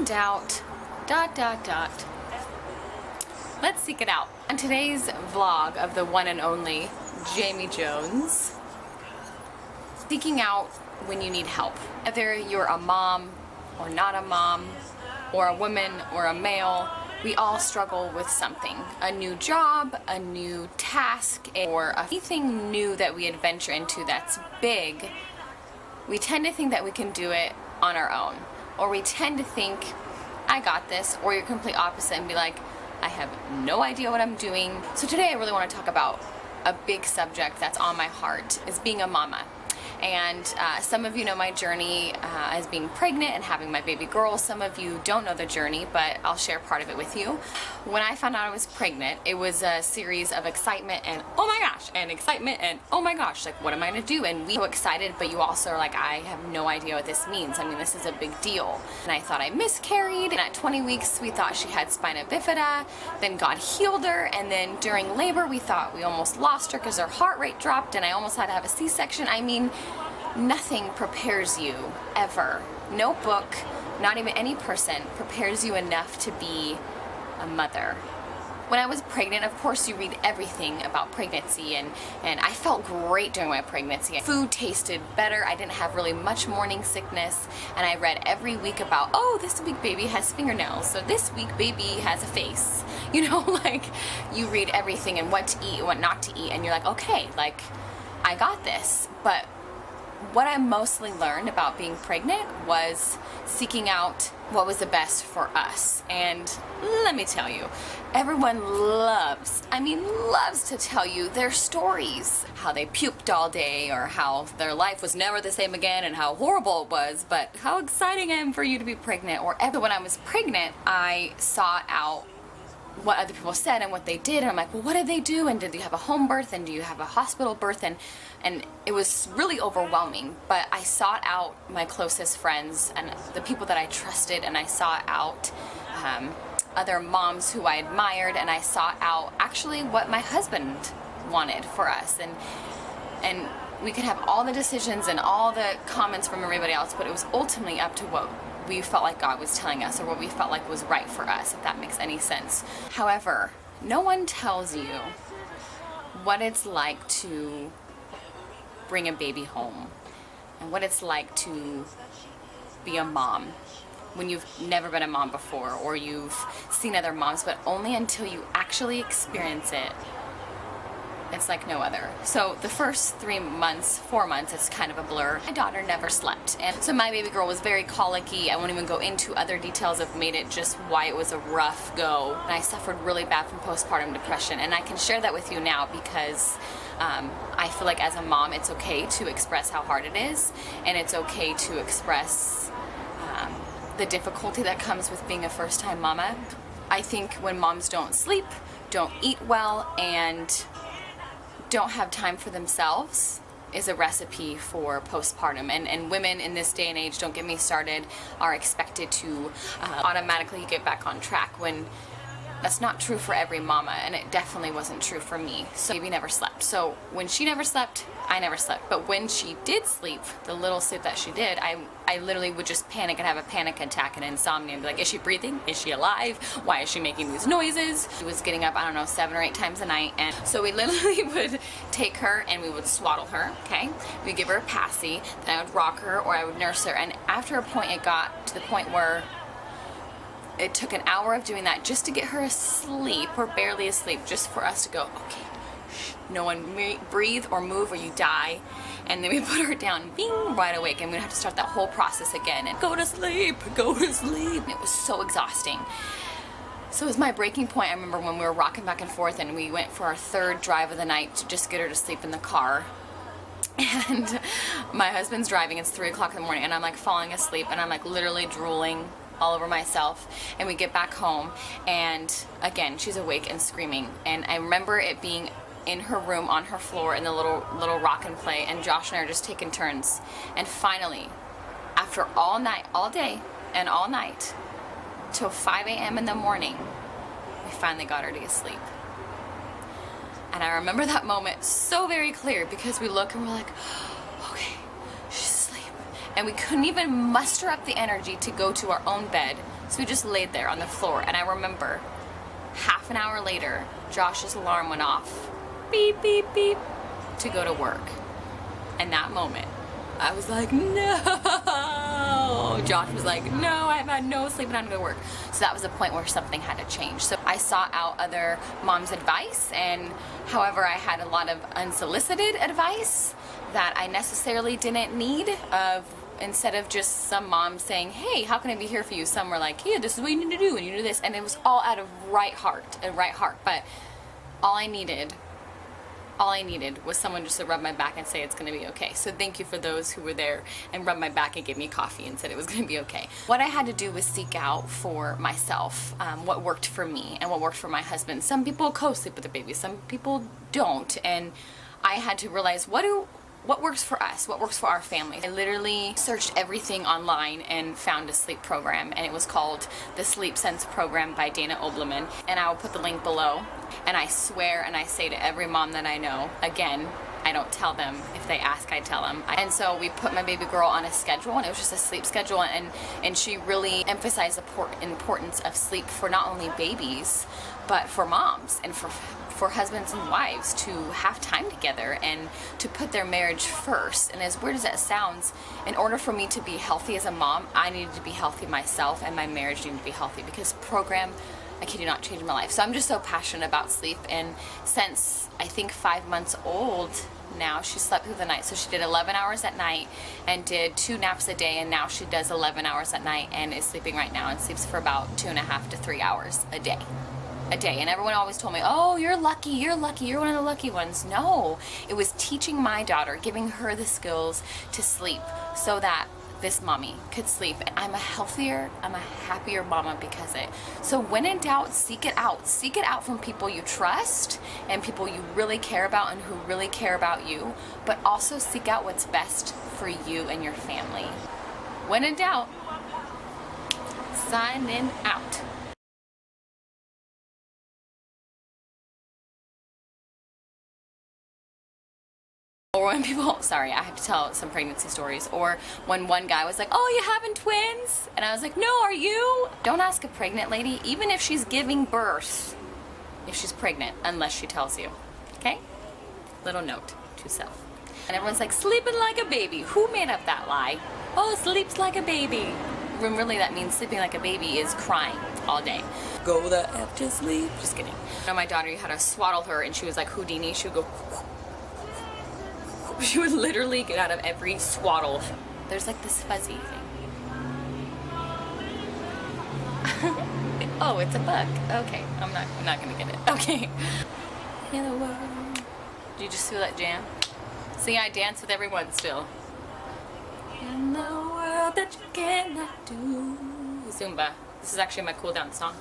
doubt, ... Let's seek it out. On today's vlog of the one and only Jamie Jones, seeking out when you need help. Whether you're a mom or not a mom, or a woman or a male, we all struggle with something. A new job, a new task, or anything new that we adventure into that's big. We tend to think that we can do it on our own. Or we tend to think, I got this, or you're complete opposite and be like, I have no idea what I'm doing. So today I really want to talk about a big subject that's on my heart, is being a mama. And some of you know my journey as being pregnant and having my baby girl. Some of you don't know the journey, but I'll share part of it with you. When I found out I was pregnant, it was a series of excitement and oh my gosh, and excitement and oh my gosh, like what am I gonna do? And we were so excited, but you also are like, I have no idea what this means. I mean, this is a big deal. And I thought I miscarried, and at 20 weeks we thought she had spina bifida, then God healed her, and then during labor we thought we almost lost her because her heart rate dropped and I almost had to have a C-section. I mean, nothing prepares you, ever. No book, not even any person, prepares you enough to be a mother. When I was pregnant, of course you read everything about pregnancy, and I felt great during my pregnancy. Food tasted better, I didn't have really much morning sickness, and I read every week about, oh, this week baby has fingernails, so this week baby has a face. You know, like, you read everything and what to eat and what not to eat, and you're like, okay, like, I got this. But what I mostly learned about being pregnant was seeking out what was the best for us. And let me tell you, everyone loves to tell you their stories. How they puked all day, or how their life was never the same again and how horrible it was, but how exciting I am for you to be pregnant. Or when I was pregnant, I sought out what other people said and what they did, and I'm like, well, what did they do, and did you have a home birth, and do you have a hospital birth, and it was really overwhelming. But I sought out my closest friends and the people that I trusted, and I sought out other moms who I admired, and I sought out actually what my husband wanted for us, and we could have all the decisions and all the comments from everybody else, but it was ultimately up to what we felt like God was telling us, or what we felt like was right for us, if that makes any sense. However, no one tells you what it's like to bring a baby home and what it's like to be a mom when you've never been a mom before, or you've seen other moms, but only until you actually experience it. It's like no other. So the first 4 months, it's kind of a blur. My daughter never slept, and so my baby girl was very colicky. I won't even go into other details of made it just why it was a rough go. And I suffered really bad from postpartum depression, and I can share that with you now because I feel like as a mom, it's okay to express how hard it is, and it's okay to express the difficulty that comes with being a first-time mama. I think when moms don't sleep, don't eat well, and don't have time for themselves is a recipe for postpartum. And women in this day and age, don't get me started, are expected to automatically get back on track, when that's not true for every mama, and it definitely wasn't true for me. So baby never slept. So when she never slept, I never slept. But when she did sleep, the little sleep that she did, I literally would just panic and have a panic attack and insomnia and be like, is she breathing? Is she alive? Why is she making these noises? She was getting up, I don't know, 7 or 8 times a night. And so we literally would take her and we would swaddle her, okay? We'd give her a passy, then I would rock her or I would nurse her. And after a point, it got to the point where it took an hour of doing that just to get her asleep, or barely asleep, just for us to go, okay, no one breathe or move or you die. And then we put her down, bing, wide awake, and we'd have to start that whole process again and go to sleep, go to sleep. And it was so exhausting. So it was my breaking point. I remember when we were rocking back and forth and we went for our 3rd drive of the night to just get her to sleep in the car. And my husband's driving, it's 3 o'clock in the morning, and I'm like falling asleep, and I'm like literally drooling all over myself. And we get back home, and again, she's awake and screaming. And I remember it being in her room on her floor in the little rock and play, and Josh and I are just taking turns. And finally, after all day and all night, till 5 a.m. in the morning, we finally got her to get sleep. And I remember that moment so very clear, because we look and we're like, okay, she's asleep. And we couldn't even muster up the energy to go to our own bed So we just laid there on the floor, and I remember half an hour later, Josh's alarm went off, beep, beep, beep, to go to work. And that moment, I was like, no. Josh was like, no, I've had no sleep and I'm gonna go to work. So that was the point where something had to change. So I sought out other moms' advice, and however, I had a lot of unsolicited advice that I necessarily didn't need. Instead of just some moms saying, hey, how can I be here for you? Some were like, yeah, this is what you need to do, and you do this. And it was all out of right heart. But all I needed was someone just to rub my back and say it's gonna be okay. So thank you for those who were there and rubbed my back and gave me coffee and said it was gonna be okay. What I had to do was seek out for myself what worked for me and what worked for my husband. Some people co-sleep with their babies, some people don't. And I had to realize what works for us, what works for our family. I literally searched everything online and found a sleep program, and it was called the Sleepsense program by Dana Obleman, and I will put the link below. And I swear, and I say to every mom that I know, again, I don't tell them. If they ask, I tell them. And so we put my baby girl on a schedule, and it was just a sleep schedule, and she really emphasized the importance of sleep for not only babies, but for moms and for husbands and wives to have time together and to put their marriage first. And as weird as that sounds, in order for me to be healthy as a mom, I needed to be healthy myself, and my marriage needed to be healthy, because program, I kid you not, changed my life. So I'm just so passionate about sleep, and since I think 5 months old now, she slept through the night. So she did 11 hours at night and did 2 naps a day, and now she does 11 hours at night and is sleeping right now and sleeps for about 2.5 to 3 hours a day. And everyone always told me, oh, you're lucky, you're one of the lucky ones. No, it was teaching my daughter, giving her the skills to sleep so that this mommy could sleep. And I'm a healthier, I'm a happier mama because of it. So when in doubt, seek it out. Seek it out from people you trust and people you really care about and who really care about you, but also seek out what's best for you and your family. When in doubt, signing out. Or when people, sorry, I have to tell some pregnancy stories. Or when one guy was like, oh, you having twins? And I was like, no, are you? Don't ask a pregnant lady, even if she's giving birth, if she's pregnant, unless she tells you. Okay? Little note to self. And everyone's like, sleeping like a baby. Who made up that lie? Oh, sleeps like a baby. When really that means sleeping like a baby is crying all day. Go the F to sleep. Just kidding. You know, my daughter, you had to swaddle her, and she was like Houdini. She would go. She would literally get out of every swaddle. There's like this fuzzy thing. Oh, it's a bug. Okay, I'm not gonna get it. Okay. In the world. Do you just feel that jam? See, I dance with everyone still. In the world that you cannot do. Zumba. This is actually my cool down song.